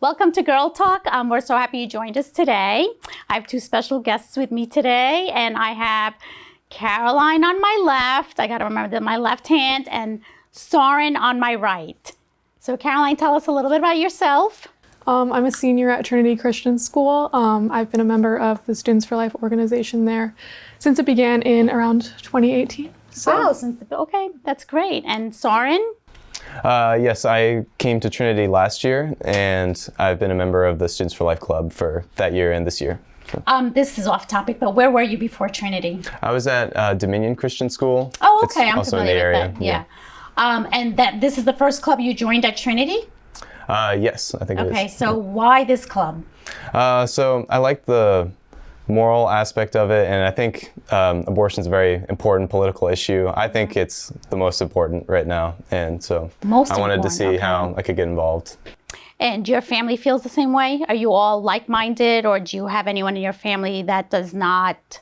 Welcome to Girl Talk. We're so happy you joined us today. I have two special guests with me today, and I have Caroline on my left. I got to remember that my left hand, and Soren on my right. So Caroline, tell us a little bit about yourself. I'm a senior at Trinity Christian School. I've been a member of the Students for Life organization there since it began in around 2018. Wow, okay, that's great. And Soren? Yes, I came to Trinity last year, and I've been a member of the Students for Life Club for that year and this year. So. This is off topic, but where were you before Trinity? I was at Dominion Christian School. Oh, okay, it's I'm also familiar in the area. with that. Yeah. And this is the first club you joined at Trinity? Yes, I think it is. Okay, so why this club? So I like the moral aspect of it, and I think abortion is a very important political issue. I think it's the most important right now, and so I wanted to see how I could get involved. And your family feels the same way? Are you all like-minded, or do you have anyone in your family that does not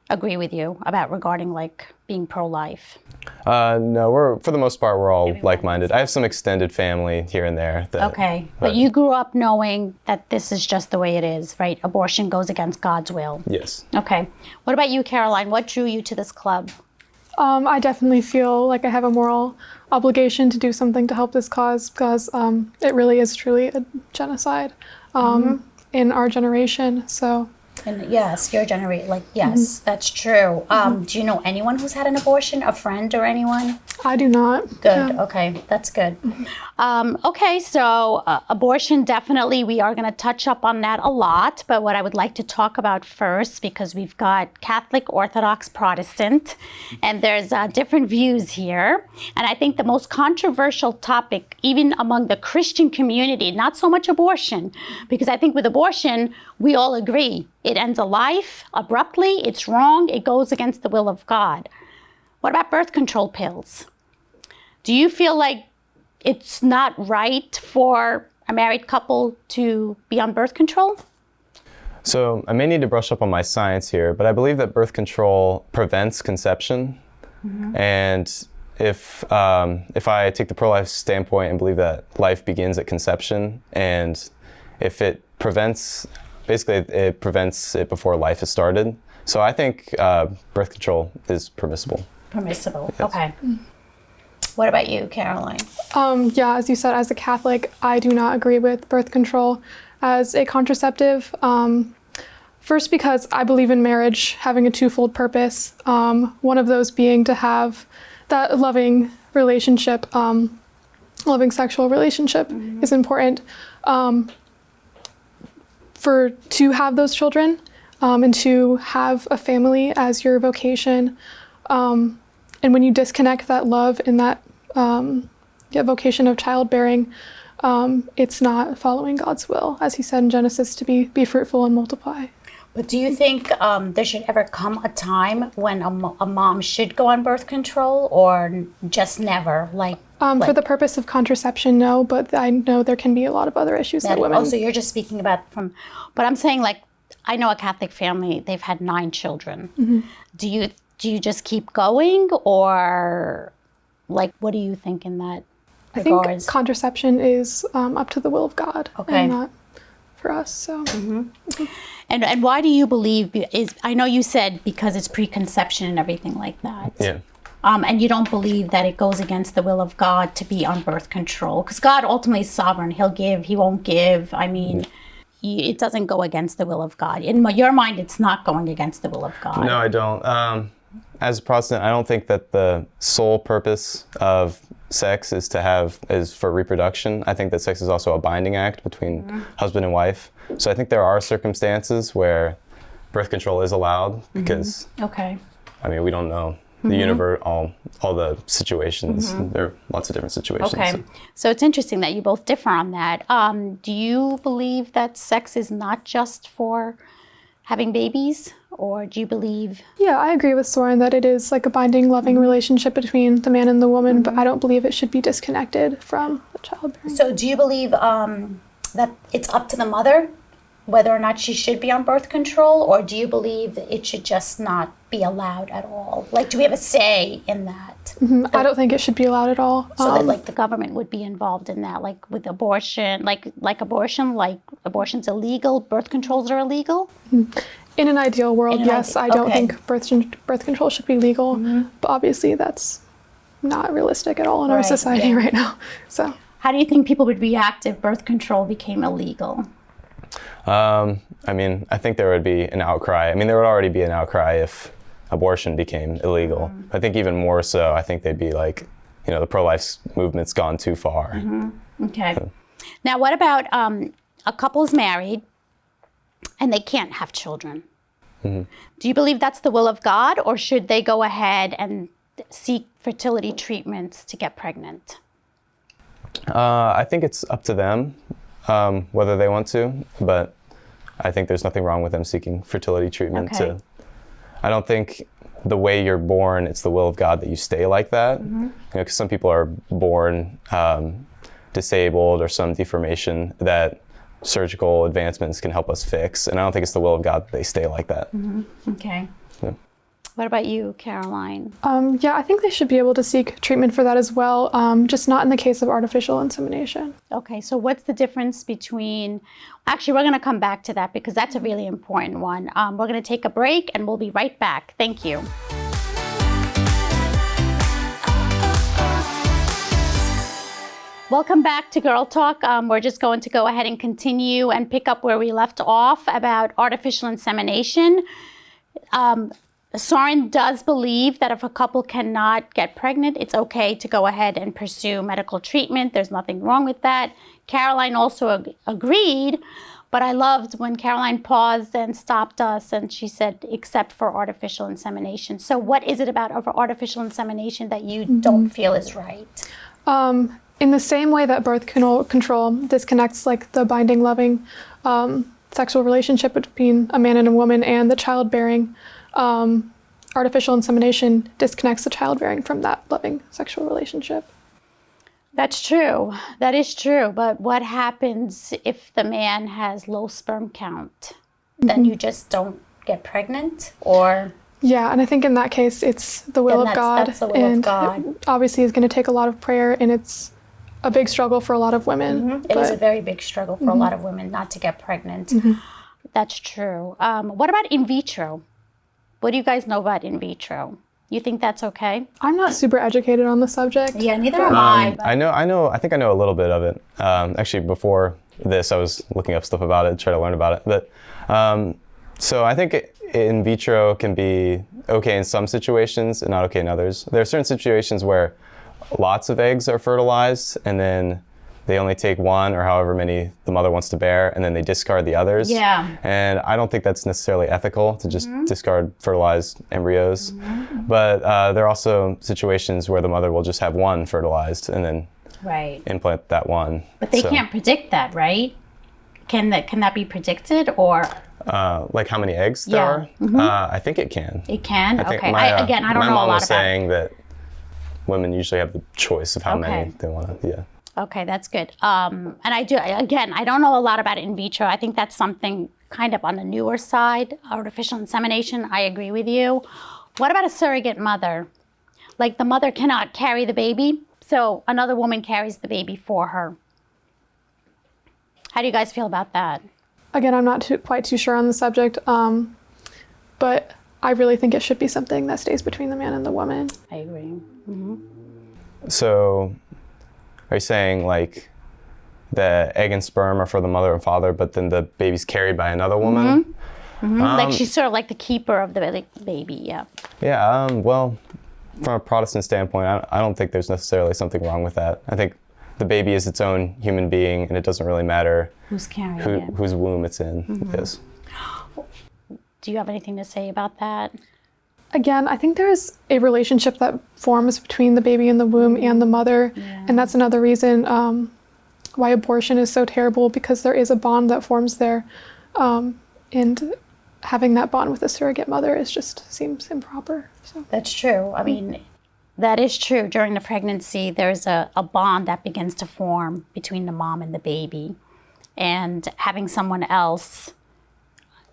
agree with you regarding like being pro-life? No, for the most part, we're all like-minded. I have some extended family here and there. Okay, but you grew up knowing that this is just the way it is, right? Abortion goes against God's will. Yes. Okay. What about you, Caroline? What drew you to this club? I definitely feel like I have a moral obligation to do something to help this cause because it really is truly a genocide in our generation. So. And yes, your generation, yes, that's true. Do you know anyone who's had an abortion? A friend or anyone? I do not. Good. Yeah. Okay, that's good. Okay, so abortion, definitely, we are going to touch up on that a lot. But what I would like to talk about first, because we've got Catholic, Orthodox, Protestant, and there's different views here. And I think the most controversial topic, even among the Christian community, not so much abortion, because I think with abortion, we all agree. It ends a life abruptly, it's wrong, it goes against the will of God. What about birth control pills? Do you feel like it's not right for a married couple to be on birth control? So I may need to brush up on my science here, but I believe that birth control prevents conception. And if I take the pro-life standpoint and believe that life begins at conception, and if it prevents it before life has started. So I think birth control is permissible. Permissible, yes. Okay. What about you, Caroline? Yeah, as you said, as a Catholic, I do not agree with birth control as a contraceptive. First, because I believe in marriage having a twofold purpose. One of those being to have that loving relationship, loving sexual relationship is important. To have those children and to have a family as your vocation. And when you disconnect that love and that vocation of childbearing, it's not following God's will, as he said in Genesis, to be fruitful and multiply. But do you think there should ever come a time when a mom should go on birth control, or just never? For the purpose of contraception, no, but I know there can be a lot of other issues that women... Oh, so you're just speaking about but I'm saying, I know a Catholic family, they've had 9 children. Do you just keep going, or what do you think in that regards? I think contraception is up to the will of God, and not for us. So, and why do you believe? I know you said because it's preconception and everything like that. Yeah. And you don't believe that it goes against the will of God to be on birth control, because God ultimately is sovereign. He'll give, he won't give. I mean. It doesn't go against the will of God. In your mind, it's not going against the will of God. No, I don't. As a Protestant, I don't think that the sole purpose of sex is for reproduction. I think that sex is also a binding act between husband and wife. So I think there are circumstances where birth control is allowed because, I mean, we don't know the universe, all the situations. There are lots of different situations. Okay, so it's interesting that you both differ on that. Do you believe that sex is not just for having babies, or do you believe? Yeah, I agree with Soren that it is like a binding, loving relationship between the man and the woman, but I don't believe it should be disconnected from the childbearing. So do you believe that it's up to the mother whether or not she should be on birth control, or do you believe that it should just not be allowed at all? Like, do we have a say in that? I don't think it should be allowed at all. So that like the government would be involved in that, like with abortion, like abortion's illegal, birth controls are illegal? In an ideal world, yes, I don't okay. think birth control should be legal, but obviously that's not realistic at all in our Right, society yeah. right now. So, How do you think people would react if birth control became illegal? I mean, I think there would be an outcry. I mean, there would already be an outcry if abortion became illegal. I think even more so, I think they'd be like, the pro-life movement's gone too far. Okay. Now, what about a couple's married and they can't have children? Do you believe that's the will of God, or should they go ahead and seek fertility treatments to get pregnant? I think it's up to them whether they want to, but I think there's nothing wrong with them seeking fertility treatment. Okay. I don't think the way you're born, it's the will of God that you stay like that. Because some people are born disabled or some deformation that surgical advancements can help us fix. And I don't think it's the will of God that they stay like that. Okay. Yeah. What about you, Caroline? yeah, I think they should be able to seek treatment for that as well, just not in the case of artificial insemination. Okay, so what's the difference between... Actually, we're going to come back to that because that's a really important one. We're going to take a break and we'll be right back. Thank you. Welcome back to Girl Talk. We're just going to go ahead and continue and pick up where we left off about artificial insemination. Soren does believe that if a couple cannot get pregnant, it's okay to go ahead and pursue medical treatment. There's nothing wrong with that. Caroline also agreed, but I loved when Caroline paused and stopped us and she said, except for artificial insemination. So what is it about artificial insemination that you don't feel is right? In the same way that birth control disconnects like the binding, loving sexual relationship between a man and a woman and the childbearing, artificial insemination disconnects the childbearing from that loving sexual relationship. That's true. That is true. But what happens if the man has low sperm count? Then you just don't get pregnant, or? Yeah, and I think in that case, it's the will of God. That's the will of God. It obviously is going to take a lot of prayer, and it's a big struggle for a lot of women. It is a very big struggle for a lot of women not to get pregnant. That's true. What about in vitro? What do you guys know about in vitro? You think that's okay? I'm not super educated on the subject. Yeah, neither am I. I think I know a little bit of it. Actually, before this, I was looking up stuff about it, trying to learn about it. But so I think in vitro can be okay in some situations and not okay in others. There are certain situations where lots of eggs are fertilized and then they only take one or however many the mother wants to bear, and then they discard the others. Yeah. And I don't think that's necessarily ethical to just discard fertilized embryos. But there are also situations where the mother will just have one fertilized and then implant that one. But they can't predict that, right? Can that be predicted, or? Like how many eggs there are? I think it can. It can? I think Okay. I don't know a lot about it. My mom was saying that women usually have the choice of how many they want to, yeah. Okay, that's good. And I don't know a lot about in vitro. I think that's something kind of on the newer side, artificial insemination. I agree with you. What about a surrogate mother? Like the mother cannot carry the baby, so another woman carries the baby for her. How do you guys feel about that? Again, I'm not quite too sure on the subject, but I really think it should be something that stays between the man and the woman. I agree. So are you saying like the egg and sperm are for the mother and father, but then the baby's carried by another woman? Like she's sort of like the keeper of the baby, yeah. Yeah, well, from a Protestant standpoint, I don't think there's necessarily something wrong with that. I think the baby is its own human being, and it doesn't really matter Who's carrying it. whose womb it's in. Yes. Do you have anything to say about that? Again, I think there's a relationship that forms between the baby in the womb and the mother, and that's another reason why abortion is so terrible, because there is a bond that forms there, and having that bond with a surrogate mother seems improper. So. That's true. I mean, that is true. During the pregnancy, there's a bond that begins to form between the mom and the baby. and having someone else,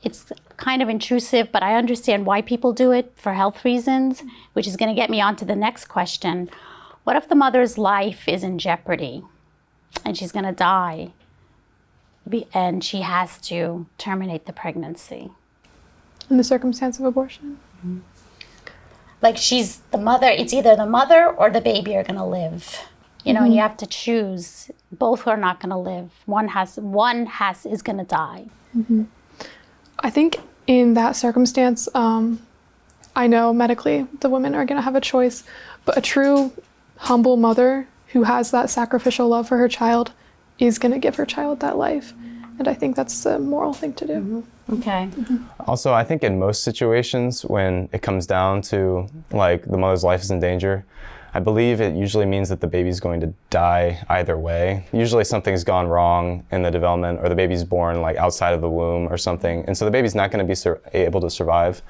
it's kind of intrusive, but I understand why people do it for health reasons, which is going to get me on to the next question. What if the mother's life is in jeopardy and she's going to die and she has to terminate the pregnancy? In the circumstance of abortion? Like she's the mother, it's either the mother or the baby are going to live. You know, and you have to choose. Both are not going to live. One is going to die. I think in that circumstance, I know medically the women are going to have a choice, but a true humble mother who has that sacrificial love for her child is going to give her child that life. And I think that's a moral thing to do. Okay. Also, I think in most situations when it comes down to like the mother's life is in danger, I believe it usually means that the baby's going to die either way. Usually something's gone wrong in the development, or the baby's born like outside of the womb or something. And so the baby's not going to be able to survive.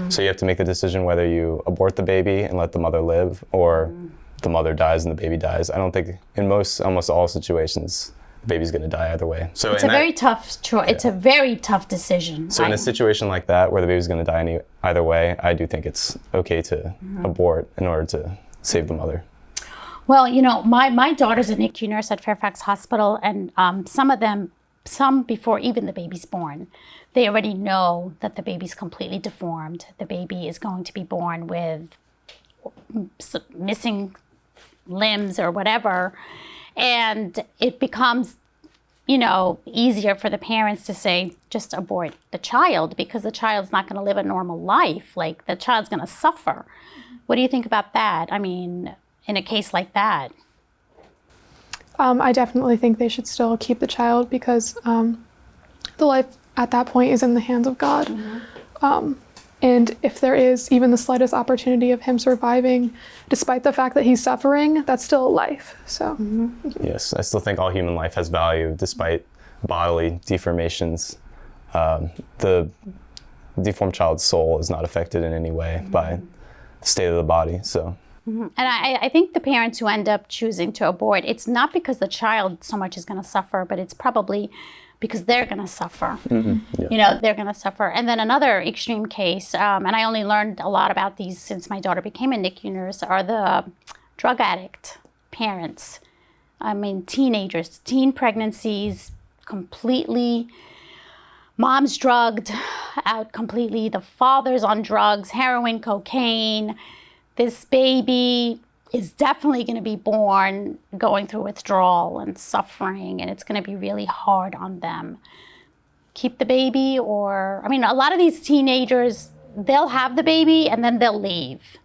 So you have to make the decision whether you abort the baby and let the mother live, or the mother dies and the baby dies. I don't think in almost all situations, the baby's going to die either way. So It's a very tough choice. It's a very tough decision. So in a situation like that, where the baby's going to die either way, I do think it's okay to abort in order to save the mother. Well, you know, my daughter's a NICU nurse at Fairfax Hospital, and some before even the baby's born, they already know that the baby's completely deformed. The baby is going to be born with missing limbs or whatever, and it becomes, you know, easier for the parents to say, just abort the child, because the child's not going to live a normal life. Like, the child's going to suffer. What do you think about that? I mean, in a case like that? I definitely think they should still keep the child, because the life at that point is in the hands of God. And if there is even the slightest opportunity of him surviving, despite the fact that he's suffering, that's still a life. So Yes, I still think all human life has value despite bodily deformations. The deformed child's soul is not affected in any way by the state of the body. So. And I think the parents who end up choosing to abort, it's not because the child so much is going to suffer, but it's probably because they're going to suffer. Yeah. You know, they're going to suffer. And then another extreme case, and I only learned a lot about these since my daughter became a NICU nurse, are the drug addict parents. I mean, teenagers, teen pregnancies, completely, mom's drugged out completely, the father's on drugs, heroin, cocaine. This baby is definitely going to be born going through withdrawal and suffering, and it's going to be really hard on them. Keep the baby, or, I mean, a lot of these teenagers, they'll have the baby and then they'll leave.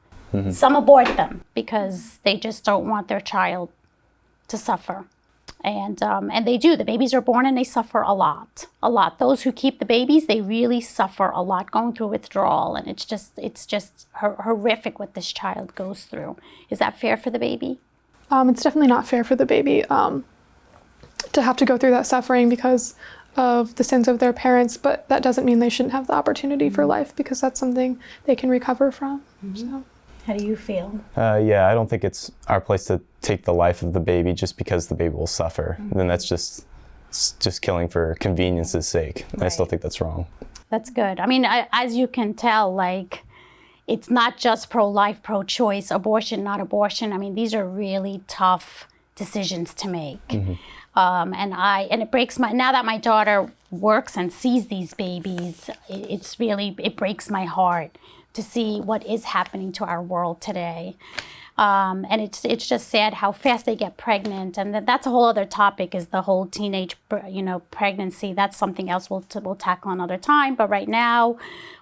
Some abort them because they just don't want their child to suffer. And they do. The babies are born and they suffer a lot. Those who keep the babies, they really suffer a lot going through withdrawal. And it's just horrific what this child goes through. Is that fair for the baby? it's definitely not fair for the baby to have to go through that suffering because of the sins of their parents, but that doesn't mean they shouldn't have the opportunity for life, because that's something they can recover from. So. How do you feel? Yeah, I don't think it's our place to take the life of the baby just because the baby will suffer. Then that's just killing for convenience's sake. Right. I still think that's wrong. That's good. I mean, as you can tell, like, it's not just pro-life, pro-choice, abortion, not abortion. I mean, these are really tough decisions to make. And it breaks now that my daughter works and sees these babies, it breaks my heart to see what is happening to our world today. And it's just sad how fast they get pregnant, and that's a whole other topic, is the whole teenage, pregnancy. That's something else we'll tackle another time. But right now,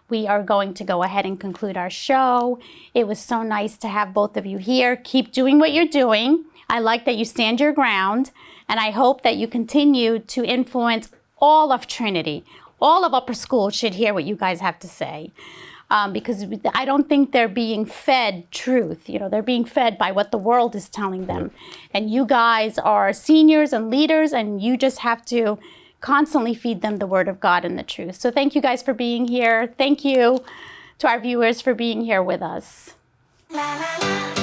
we are going to go ahead and conclude our show. It was so nice to have both of you here. Keep doing what you're doing. I like that you stand your ground, and I hope that you continue to influence all of Trinity. All of upper school should hear what you guys have to say. Because I don't think they're being fed truth. They're being fed by what the world is telling them. And you guys are seniors and leaders, and you just have to constantly feed them the word of God and the truth. So thank you guys for being here. Thank you to our viewers for being here with us. La, la, la.